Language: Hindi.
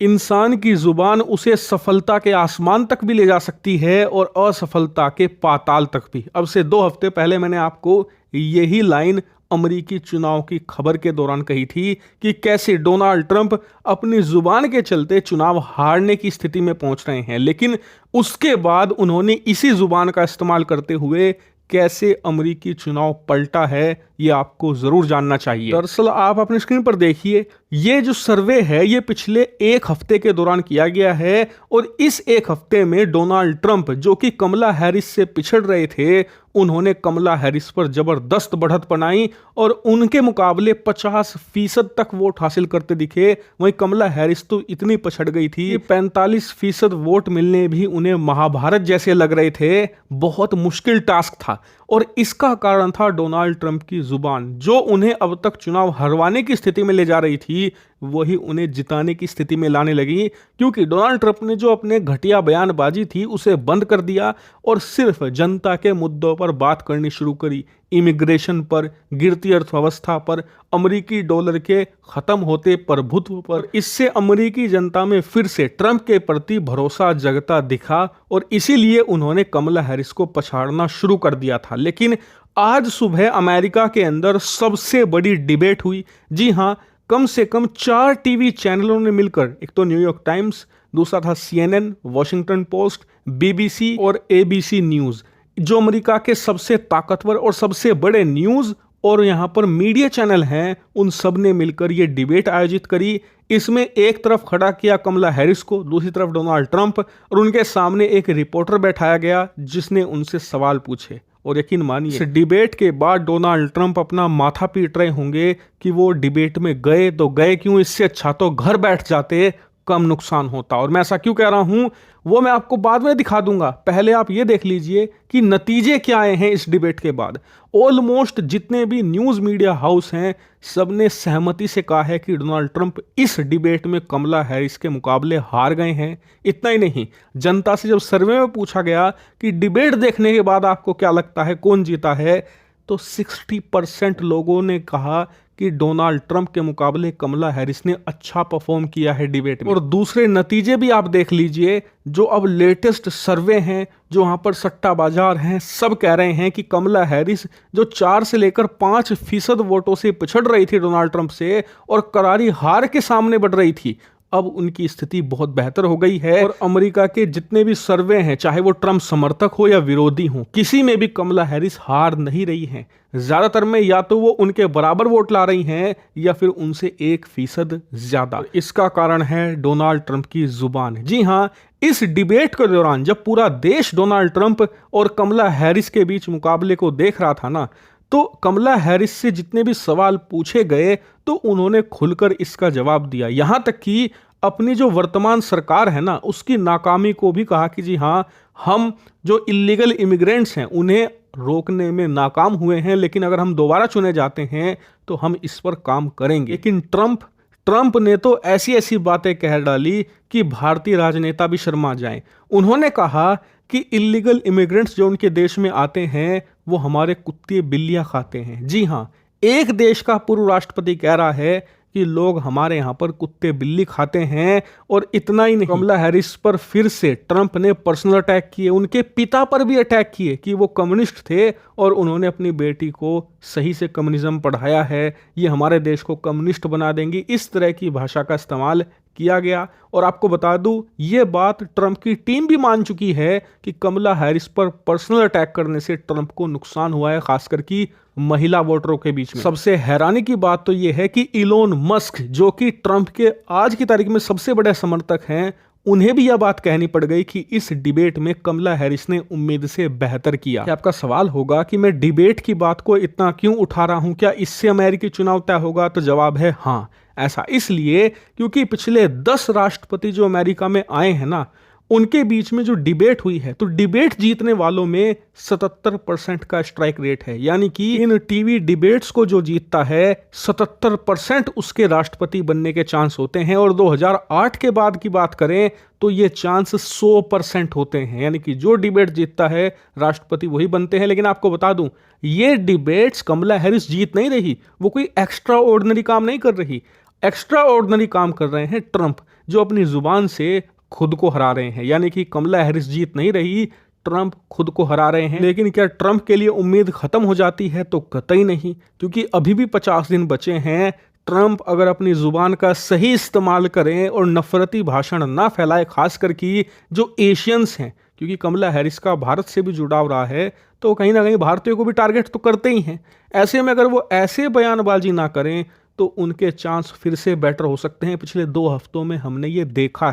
इंसान की जुबान उसे सफलता के आसमान तक भी ले जा सकती है और असफलता के पाताल तक भी। अब से 2 हफ्ते पहले मैंने आपको यही लाइन अमेरिकी चुनाव की खबर के दौरान कही थी कि कैसे डोनाल्ड ट्रंप अपनी जुबान के चलते चुनाव हारने की स्थिति में पहुंच रहे हैं, लेकिन उसके बाद उन्होंने इसी जुबान का इस्तेमाल करते हुए कैसे अमेरिकी चुनाव पलटा है, ये आपको जरूर जानना चाहिए। दरअसल आप अपनी स्क्रीन पर देखिए, ये जो सर्वे है ये पिछले 1 हफ्ते के दौरान किया गया है और इस 1 हफ्ते में डोनाल्ड ट्रंप, जो कि कमला हैरिस से पिछड़ रहे थे, उन्होंने कमला हैरिस पर जबरदस्त बढ़त बनाई और उनके मुकाबले 50% तक वोट हासिल करते दिखे। वहीं कमला हैरिस तो इतनी पछड़ गई थी, 45% वोट मिलने भी उन्हें महाभारत जैसे लग रहे थे। बहुत मुश्किल टास्क था और इसका कारण था डोनाल्ड ट्रंप की जुबान, जो उन्हें अब तक चुनाव हरवाने की स्थिति में ले जा रही थी, वही उन्हें जिताने की स्थिति में लाने लगी। क्योंकि डोनाल्ड ट्रंप ने जो अपने घटिया बयानबाजी थी उसे बंद कर दिया और सिर्फ जनता के मुद्दों पर बात करनी शुरू करी। इमिग्रेशन पर, गिरती अर्थव्यवस्था पर, अमेरिकी डॉलर के खत्म होते प्रभुत्व पर। इससे अमेरिकी जनता में फिर से ट्रंप के प्रति भरोसा जगता दिखा और इसीलिए उन्होंने कमला हैरिस को पछाड़ना शुरू कर दिया था। लेकिन आज सुबह अमेरिका के अंदर सबसे बड़ी डिबेट हुई। जी हां, कम से कम 4 टीवी चैनलों ने मिलकर, एक तो न्यूयॉर्क टाइम्स, दूसरा था CNN, वॉशिंगटन पोस्ट, BBC और ABC न्यूज, जो अमेरिका के सबसे ताकतवर और सबसे बड़े न्यूज और यहां पर मीडिया चैनल हैं, उन सब ने मिलकर ये डिबेट आयोजित करी। इसमें एक तरफ खड़ा किया कमला हैरिस को, दूसरी तरफ डोनाल्ड ट्रंप, और उनके सामने एक रिपोर्टर बैठाया गया जिसने उनसे सवाल पूछे। और यकीन मानिए, इस डिबेट के बाद डोनाल्ड ट्रंप अपना माथा पीट रहे होंगे कि वो डिबेट में गए तो गए क्यों, इससे अच्छा तो घर बैठ जाते, कम नुकसान होता। और मैं ऐसा क्यों कह रहा हूं वो मैं आपको बाद में दिखा दूंगा। पहले आप ये देख लीजिए कि नतीजे क्या आए हैं इस डिबेट के बाद। ऑलमोस्ट जितने भी न्यूज मीडिया हाउस हैं, सबने सहमति से कहा है कि डोनाल्ड ट्रंप इस डिबेट में कमला हैरिस के मुकाबले हार गए हैं। इतना ही नहीं, जनता से जब सर्वे में पूछा गया कि डिबेट देखने के बाद आपको क्या लगता है कौन जीता है, तो 60% लोगों ने कहा कि डोनाल्ड ट्रंप के मुकाबले कमला हैरिस ने अच्छा परफॉर्म किया है डिबेट में। और दूसरे नतीजे भी आप देख लीजिए, जो अब लेटेस्ट सर्वे हैं, जो वहां पर सट्टा बाजार हैं, सब कह रहे हैं कि कमला हैरिस, जो 4 से लेकर 5% वोटों से पिछड़ रही थी डोनाल्ड ट्रंप से और करारी हार के सामने बढ़ रही थी, अब उनकी स्थिति बहुत बेहतर हो गई है। और अमेरिका के जितने भी सर्वे हैं, चाहे वो ट्रंप समर्थक हो या विरोधी हो, किसी में भी कमला हैरिस हार नहीं रही हैं। ज्यादातर में या तो वो उनके बराबर वोट ला रही हैं या फिर उनसे 1% ज्यादा। इसका कारण है डोनाल्ड ट्रंप की जुबान। जी हां, इस डिबेट के दौरान जब पूरा देश डोनाल्ड ट्रंप और कमला हैरिस के बीच मुकाबले को देख रहा था ना, तो कमला हैरिस से जितने भी सवाल पूछे गए तो उन्होंने खुलकर इसका जवाब दिया। यहां तक कि अपनी जो वर्तमान सरकार है ना, उसकी नाकामी को भी कहा कि जी हां, हम जो इलीगल इमिग्रेंट्स हैं उन्हें रोकने में नाकाम हुए हैं, लेकिन अगर हम दोबारा चुने जाते हैं तो हम इस पर काम करेंगे। लेकिन ट्रंप ने तो ऐसी ऐसी बातें कह डाली कि भारतीय राजनेता भी शर्मा जाएं। उन्होंने कहा कि इलीगल इमिग्रेंट्स जो उनके देश में आते हैं वो हमारे कुत्ते बिल्लियां खाते हैं। जी हां, एक देश का पूर्व राष्ट्रपति कह रहा है कि लोग हमारे यहां पर कुत्ते बिल्ली खाते हैं। और इतना ही नहीं, कमला हैरिस पर फिर से ट्रंप ने पर्सनल अटैक किए, उनके पिता पर भी अटैक किए कि वो कम्युनिस्ट थे और उन्होंने अपनी बेटी को सही से कम्युनिज्म पढ़ाया है, ये हमारे देश को कम्युनिस्ट बना देंगी। इस तरह की भाषा का इस्तेमाल किया गया। और आपको बता दूं, ये बात ट्रंप की टीम भी मान चुकी है कि कमला हैरिस पर पर्सनल अटैक करने से ट्रंप को नुकसान हुआ है, खासकर कि महिला वोटरों के बीच में। सबसे हैरानी की बात तो यह है कि इलोन मस्क, जो कि ट्रंप के आज की तारीख में सबसे बड़े समर्थक हैं, उन्हें भी यह बात कहनी पड़ गई कि इस डिबेट में कमला हैरिस ने उम्मीद से बेहतर किया। आपका सवाल होगा कि मैं डिबेट की बात को इतना क्यों उठा रहा हूं, क्या इससे अमेरिकी चुनाव तय होगा? तो जवाब है हाँ। ऐसा इसलिए क्योंकि पिछले 10 राष्ट्रपति जो अमेरिका में आए हैं ना, उनके बीच में जो डिबेट हुई है, तो डिबेट जीतने वालों में 77% का स्ट्राइक रेट है। यानी कि इन टीवी डिबेट्स को जो जीतता है, 77% उसके राष्ट्रपति बनने के चांस होते हैं। और 2008 के बाद की बात करें तो ये चांस 100% होते हैं। यानी कि जो डिबेट जीतता है राष्ट्रपति वही बनते हैं। लेकिन आपको बता दूं, ये डिबेट्स कमला हैरिस जीत नहीं रही, वो कोई एक्स्ट्रा ऑर्डिनरी काम नहीं कर रही, एक्स्ट्रा ऑर्डिनरी काम कर रहे हैं ट्रंप। जो अपनी जुबान से खुद को हरा रहे हैं। यानी कि कमला हैरिस जीत नहीं रही, ट्रंप खुद को हरा रहे हैं। लेकिन क्या ट्रंप के लिए उम्मीद खत्म हो जाती है? तो कतई नहीं, क्योंकि अभी भी 50 दिन बचे हैं। ट्रंप अगर अपनी जुबान का सही इस्तेमाल करें और नफरती भाषण ना फैलाए, खास करके जो एशियंस हैं, क्योंकि कमला हैरिस का भारत से भी जुड़ाव रहा है, तो कहीं ना कहीं भारतीयों को भी टारगेट तो करते ही हैं। ऐसे में अगर वो ऐसे बयानबाजी ना करें तो उनके चांस फिर से बेटर हो सकते हैं। पिछले 2 हफ्तों में हमने ये देखा है।